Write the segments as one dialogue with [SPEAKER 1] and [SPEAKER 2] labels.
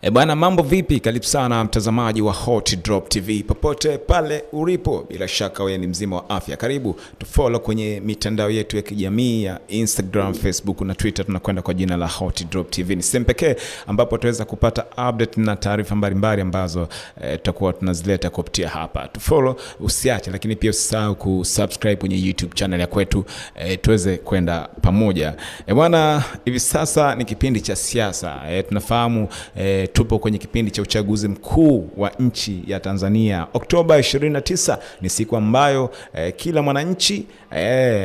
[SPEAKER 1] Bwana, mambo vipi? Karibu sana mtazamaji wa Hot Drop TV popote pale ulipo, bila shaka wewe ni mzima wa afya. Karibu tufollow kwenye mitandao yetu ya kijamii ya Instagram, Facebook na Twitter. Tunakwenda kwa jina la Hot Drop TV. Ni sehemu pekee ambapo tutaweza kupata update na taarifa mbalimbali ambazo tutakuwa tunazileta kupitia hapa. Tufollow, usiache, lakini pia usisahau kusubscribe kwenye YouTube channel ya kwetu, tuweze kwenda pamoja. Bwana, hivi sasa ni kipindi cha siasa. Tunafahamu tupo kwenye kipindi cha uchaguzi mkuu wa nchi ya Tanzania. Oktoba 29 ni siku ambayo kila mwananchi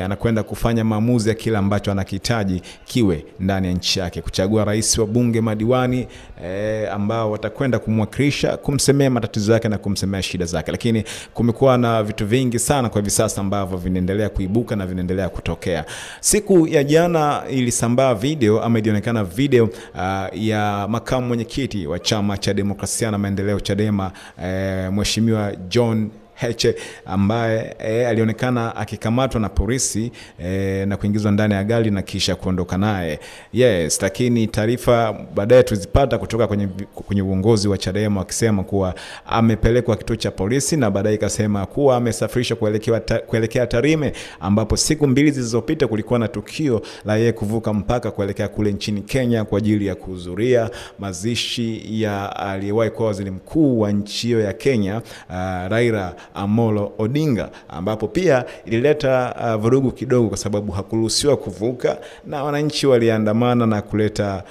[SPEAKER 1] anakwenda kufanya maamuzi ya kila ambacho anakihitaji kiwe ndani ya nchi yake, kuchagua rais, wa bunge, madiwani ambao watakwenda kumwakilisha, kumsemea matatizo yake na kumsemea shida zake. Lakini kumekuwa na vitu vingi sana kwa hivi sasa ambavyo vinaendelea kuibuka na vinaendelea kutokea. Siku ya jana ilisambaa video ama ilionekana video ya makamu mwenyekiti wa Chama cha Demokrasia na Maendeleo Chadema, Mheshimiwa John Heche, ambaye alionekana akikamatwa na polisi na kuingizwa ndani ya gari na kisha kuondoka naye. Yes, lakini taarifa baadaye tuzipata kutoka kwenye uongozi wa Chadema wakisema kuwa amepelekwa kituo cha polisi, na baadaye ikasema kuwa amesafirishwa kuelekea Tarime, ambapo siku mbili zilizopita kulikuwa na tukio la yeye kuvuka mpaka kuelekea kule nchini Kenya kwa ajili ya kuhudhuria mazishi ya aliyewahi kuwa waziri mkuu wa nchi hiyo ya Kenya, Raila Amolo Odinga, ambapo pia ilileta vurugu kidogo kwa sababu hakuruhusiwa kuvuka, na wananchi waliandamana na kuleta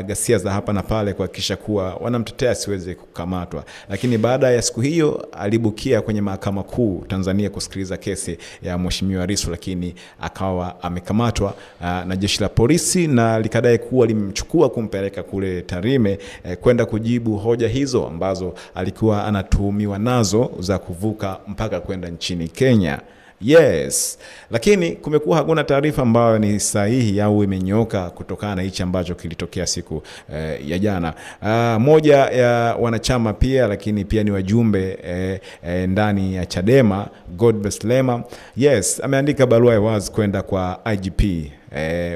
[SPEAKER 1] ghasia za hapa na pale kuhakikisha kuwa wanamtetea siweze kukamatwa. Lakini baada ya siku hiyo alibukia kwenye mahakama kuu Tanzania kusikiliza kesi ya Mheshimiwa Lissu, lakini akawa amekamatwa na jeshi la polisi na likadai kuwa limemchukua kumpeleka kule Tarime kwenda kujibu hoja hizo ambazo alikuwa anatuhumiwa nazo za kuvuka mpaka kwenda nchini Kenya. Yes, lakini kumekuwa hakuna taarifa ambayo ni sahihi au imenyoka kutokana na hichi ambacho kilitokea siku ya jana. Moja ya wanachama pia, lakini pia ni wajumbe ndani ya Chadema, Godbless Lema, yes, ameandika barua ya wazi kwenda kwa IGP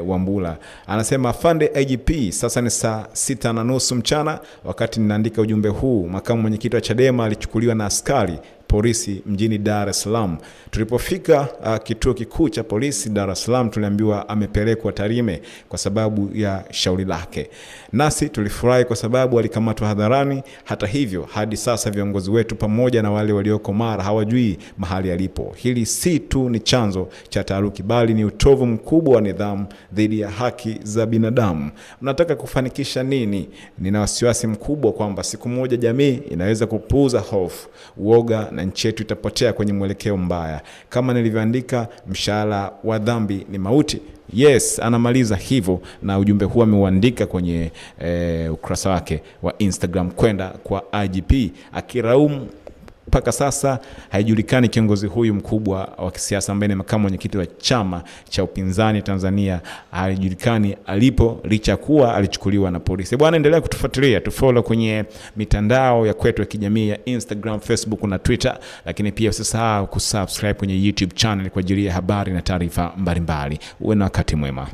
[SPEAKER 1] Wambura. Anasema, afande IGP, sasa ni saa 6:30 mchana wakati ninaandika ujumbe huu. Makamu mwenyekiti wa Chadema alichukuliwa na askari polisi mjini Dar es Salaam. Tulipofika kituo kikuu cha polisi Dar es Salaam, tuliambiwa amepelekwa Tarime kwa sababu ya shauri lake. Nasi tulifurahi kwa sababu alikamatwa hadharani. Hata hivyo, hadi sasa viongozi wetu pamoja na wale walioko Mara hawajui mahali alipo. Hili si tu ni chanzo cha taharuki, bali ni utovu mkubwa wa nidhamu dhidi ya haki za binadamu. Mnataka kufanikisha nini? Nina wasiwasi mkubwa kwamba siku moja jamii inaweza kupuuza hofu, uoga, na nchi yetu itapotea kwenye mwelekeo mbaya. Kama nilivyoandika, mshahara wa dhambi ni mauti. Yes, anamaliza hivyo, na ujumbe huu ameuandika kwenye ukurasa wake wa Instagram kwenda kwa IGP, akiraumu. Mpaka sasa haijulikani kiongozi huyu mkubwa wa kisiasa ambaye ni makamu mwenyekiti wa chama cha upinzani Tanzania, haijulikani alipo licha kuwa alichukuliwa na polisi. Bwana, endelea kutufuatilia, tufollow kwenye mitandao ya kwetu ya kijamii ya Instagram, Facebook na Twitter, lakini pia usisahau kusubscribe kwenye YouTube channel kwa ajili ya habari na taarifa mbalimbali. Uwe na wakati mwema.